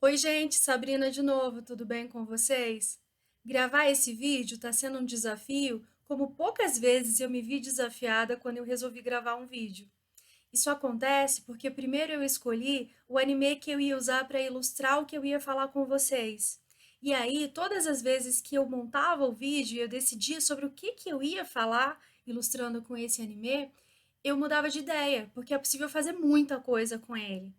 Oi, gente, Sabrina de novo, tudo bem com vocês? Gravar esse vídeo está sendo um desafio, como poucas vezes eu me vi desafiada quando eu resolvi gravar um vídeo. Isso acontece porque primeiro eu escolhi o anime que eu ia usar para ilustrar o que eu ia falar com vocês. E aí, todas as vezes que eu montava o vídeo e eu decidia sobre o que eu ia falar ilustrando com esse anime, eu mudava de ideia, porque é possível fazer muita coisa com ele.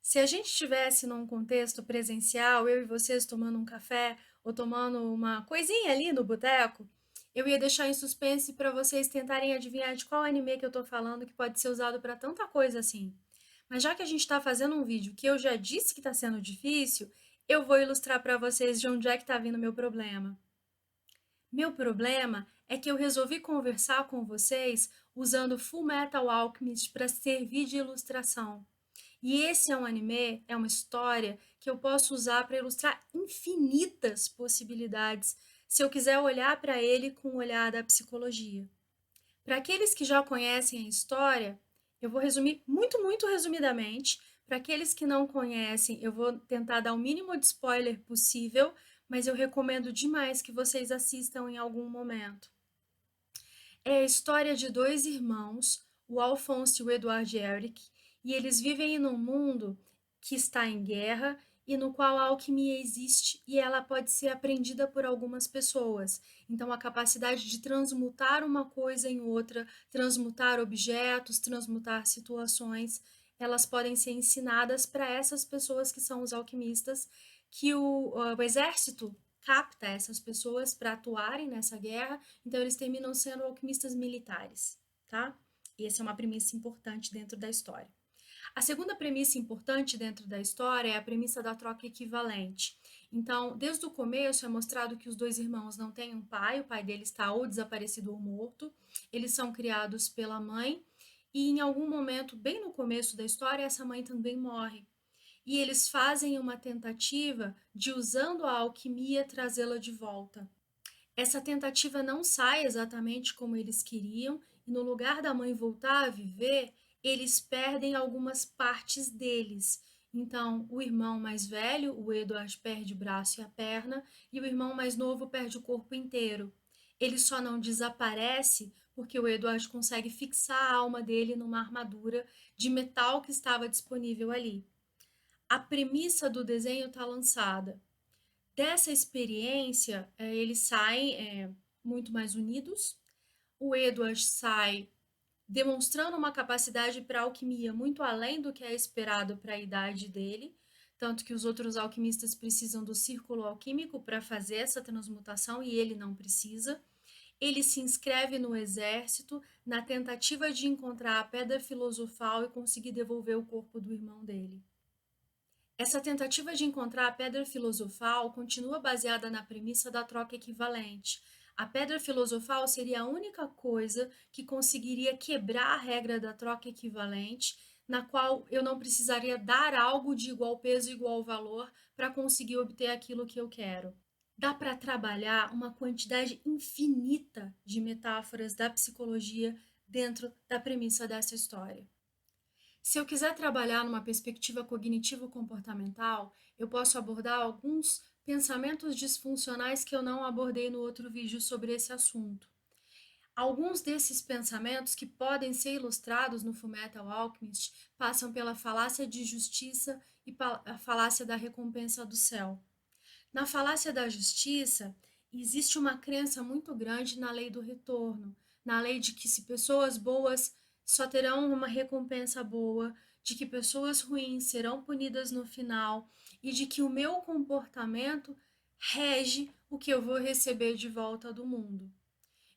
Se a gente estivesse num contexto presencial, eu e vocês tomando um café ou tomando uma coisinha ali no boteco, eu ia deixar em suspense para vocês tentarem adivinhar de qual anime que eu tô falando que pode ser usado para tanta coisa assim. Mas já que a gente está fazendo um vídeo que eu já disse que está sendo difícil, eu vou ilustrar para vocês de onde é que está vindo meu problema. Meu problema é que eu resolvi conversar com vocês usando Full Metal Alchemist para servir de ilustração. E esse é um anime, é uma história que eu posso usar para ilustrar infinitas possibilidades, se eu quiser olhar para ele com o olhar da psicologia. Para aqueles que já conhecem a história, eu vou resumir muito, muito resumidamente. Para aqueles que não conhecem, eu vou tentar dar o mínimo de spoiler possível, mas eu recomendo demais que vocês assistam em algum momento. É a história de dois irmãos, o Alphonse e o Edward Elric, e eles vivem num mundo que está em guerra e no qual a alquimia existe e ela pode ser aprendida por algumas pessoas. Então, a capacidade de transmutar uma coisa em outra, transmutar objetos, transmutar situações, elas podem ser ensinadas para essas pessoas que são os alquimistas, que o exército capta essas pessoas para atuarem nessa guerra, então eles terminam sendo alquimistas militares, tá? E essa é uma premissa importante dentro da história. A segunda premissa importante dentro da história é a premissa da troca equivalente. Então, desde o começo é mostrado que os dois irmãos não têm um pai, o pai deles está ou desaparecido ou morto, eles são criados pela mãe, e em algum momento, bem no começo da história, essa mãe também morre. E eles fazem uma tentativa de, usando a alquimia, trazê-la de volta. Essa tentativa não sai exatamente como eles queriam, e no lugar da mãe voltar a viver, eles perdem algumas partes deles. Então, o irmão mais velho, o Edward, perde o braço e a perna, e o irmão mais novo perde o corpo inteiro. Ele só não desaparece porque o Edward consegue fixar a alma dele numa armadura de metal que estava disponível ali. A premissa do desenho está lançada. Dessa experiência, eles saem muito mais unidos. O Edward sai demonstrando uma capacidade para alquimia muito além do que é esperado para a idade dele, tanto que os outros alquimistas precisam do círculo alquímico para fazer essa transmutação e ele não precisa. Ele se inscreve no exército na tentativa de encontrar a pedra filosofal e conseguir devolver o corpo do irmão dele. Essa tentativa de encontrar a pedra filosofal continua baseada na premissa da troca equivalente. A pedra filosofal seria a única coisa que conseguiria quebrar a regra da troca equivalente, na qual eu não precisaria dar algo de igual peso e igual valor para conseguir obter aquilo que eu quero. Dá para trabalhar uma quantidade infinita de metáforas da psicologia dentro da premissa dessa história. Se eu quiser trabalhar numa perspectiva cognitivo-comportamental, eu posso abordar alguns pensamentos disfuncionais que eu não abordei no outro vídeo sobre esse assunto. Alguns desses pensamentos que podem ser ilustrados no Fullmetal Alchemist passam pela falácia de justiça e a falácia da recompensa do céu. Na falácia da justiça, existe uma crença muito grande na lei do retorno, na lei de que se pessoas boas só terão uma recompensa boa, de que pessoas ruins serão punidas no final e de que o meu comportamento rege o que eu vou receber de volta do mundo.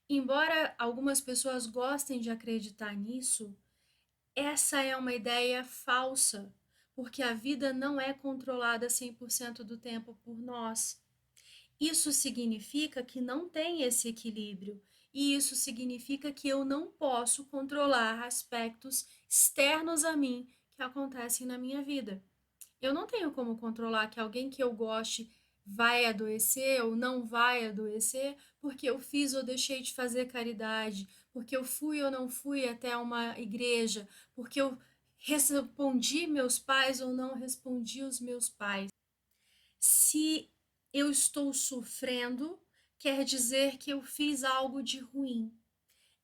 Embora algumas pessoas gostem de acreditar nisso, essa é uma ideia falsa, porque a vida não é controlada 100% do tempo por nós. Isso significa que não tem esse equilíbrio, e isso significa que eu não posso controlar aspectos externos a mim que acontecem na minha vida. Eu não tenho como controlar que alguém que eu goste vai adoecer ou não vai adoecer porque eu fiz ou deixei de fazer caridade, porque eu fui ou não fui até uma igreja, porque eu respondi meus pais ou não respondi os meus pais. Se eu estou sofrendo, quer dizer que eu fiz algo de ruim.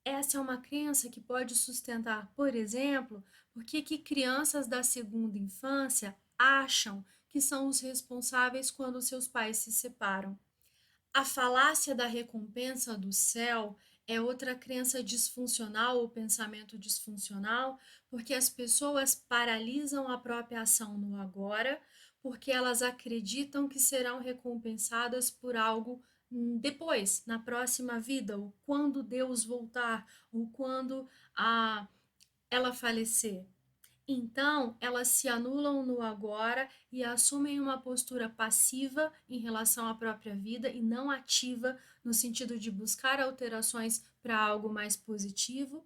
Essa é uma crença que pode sustentar, por exemplo, porque que crianças da segunda infância acham que são os responsáveis quando seus pais se separam. A falácia da recompensa do céu é outra crença disfuncional ou pensamento disfuncional, porque as pessoas paralisam a própria ação no agora, porque elas acreditam que serão recompensadas por algo depois, na próxima vida, ou quando Deus voltar, ou quando a, ela falecer. Então, elas se anulam no agora e assumem uma postura passiva em relação à própria vida e não ativa no sentido de buscar alterações para algo mais positivo,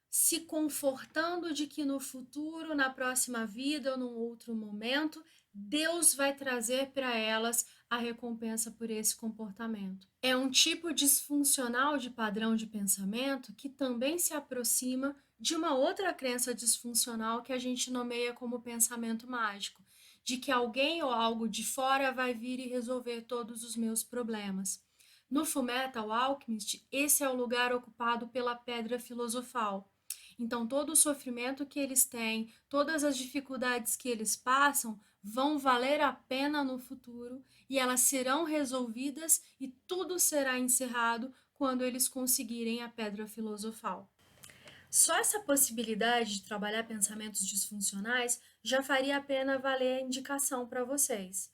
se confortando de que no futuro, na próxima vida ou num outro momento, Deus vai trazer para elas a recompensa por esse comportamento. É um tipo disfuncional de padrão de pensamento que também se aproxima de uma outra crença disfuncional que a gente nomeia como pensamento mágico, de que alguém ou algo de fora vai vir e resolver todos os meus problemas. No Fullmetal Alchemist, esse é o lugar ocupado pela pedra filosofal. Então, todo o sofrimento que eles têm, todas as dificuldades que eles passam, vão valer a pena no futuro e elas serão resolvidas e tudo será encerrado quando eles conseguirem a pedra filosofal. Só essa possibilidade de trabalhar pensamentos disfuncionais já faria a pena valer a indicação para vocês.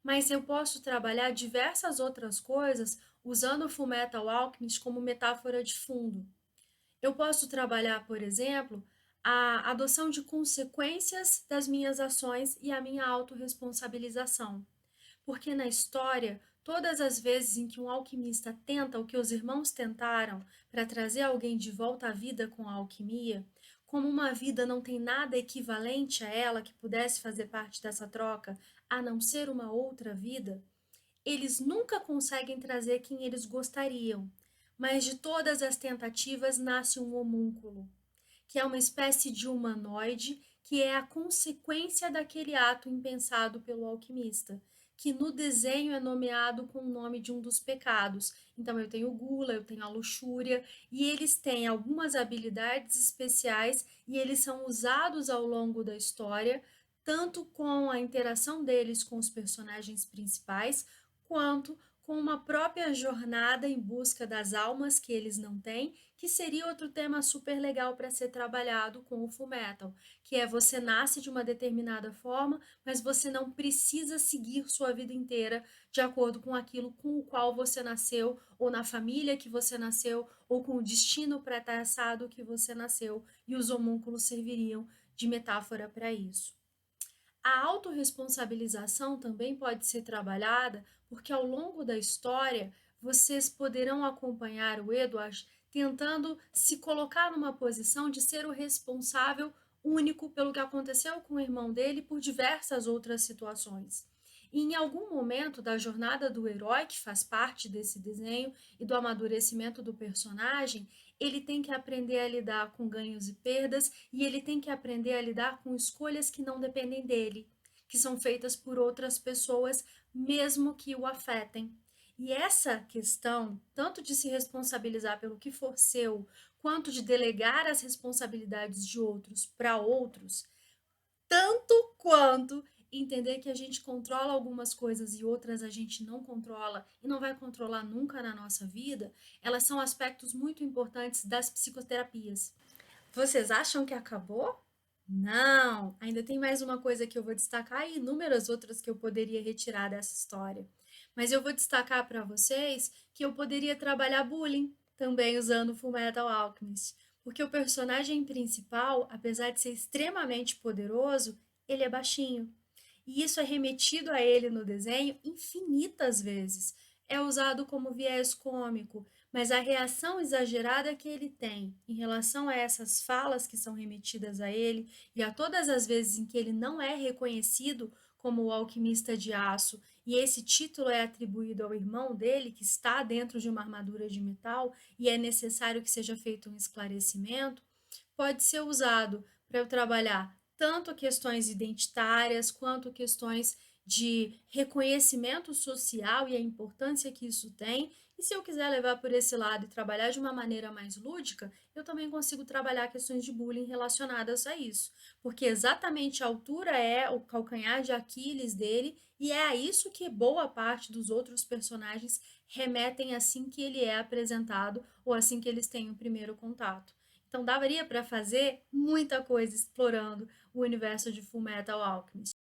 Mas eu posso trabalhar diversas outras coisas usando o Fullmetal Alchemist como metáfora de fundo. Eu posso trabalhar, por exemplo, a adoção de consequências das minhas ações e a minha autorresponsabilização. Porque na história, todas as vezes em que um alquimista tenta o que os irmãos tentaram para trazer alguém de volta à vida com a alquimia, como uma vida não tem nada equivalente a ela que pudesse fazer parte dessa troca, a não ser uma outra vida, eles nunca conseguem trazer quem eles gostariam, mas de todas as tentativas nasce um homúnculo, que é uma espécie de humanoide que é a consequência daquele ato impensado pelo alquimista, que no desenho é nomeado com o nome de um dos pecados. Então eu tenho gula, eu tenho a luxúria, e eles têm algumas habilidades especiais e eles são usados ao longo da história, tanto com a interação deles com os personagens principais, quanto com uma própria jornada em busca das almas que eles não têm, que seria outro tema super legal para ser trabalhado com o Fullmetal, que é você nasce de uma determinada forma, mas você não precisa seguir sua vida inteira de acordo com aquilo com o qual você nasceu, ou na família que você nasceu, ou com o destino pré-traçado que você nasceu, e os homúnculos serviriam de metáfora para isso. A autorresponsabilização também pode ser trabalhada porque ao longo da história vocês poderão acompanhar o Edward tentando se colocar numa posição de ser o responsável único pelo que aconteceu com o irmão dele por diversas outras situações. E em algum momento da jornada do herói, que faz parte desse desenho, e do amadurecimento do personagem, ele tem que aprender a lidar com ganhos e perdas e ele tem que aprender a lidar com escolhas que não dependem dele, que são feitas por outras pessoas, mesmo que o afetem. E essa questão, tanto de se responsabilizar pelo que for seu, quanto de delegar as responsabilidades de outros para outros, tanto quanto entender que a gente controla algumas coisas e outras a gente não controla e não vai controlar nunca na nossa vida, elas são aspectos muito importantes das psicoterapias. Vocês acham que acabou? Não, ainda tem mais uma coisa que eu vou destacar e inúmeras outras que eu poderia retirar dessa história. Mas eu vou destacar para vocês que eu poderia trabalhar bullying também usando Fullmetal Alchemist, porque o personagem principal, apesar de ser extremamente poderoso, ele é baixinho. E isso é remetido a ele no desenho infinitas vezes. É usado como viés cômico, mas a reação exagerada que ele tem em relação a essas falas que são remetidas a ele e a todas as vezes em que ele não é reconhecido como o alquimista de aço, e esse título é atribuído ao irmão dele, que está dentro de uma armadura de metal, e é necessário que seja feito um esclarecimento, pode ser usado para eu trabalhar tanto questões identitárias quanto questões de reconhecimento social e a importância que isso tem. E se eu quiser levar por esse lado e trabalhar de uma maneira mais lúdica, eu também consigo trabalhar questões de bullying relacionadas a isso, porque exatamente a altura é o calcanhar de Aquiles dele e é a isso que boa parte dos outros personagens remetem assim que ele é apresentado ou assim que eles têm o primeiro contato. Então daria para fazer muita coisa explorando o universo de Fullmetal Alchemist.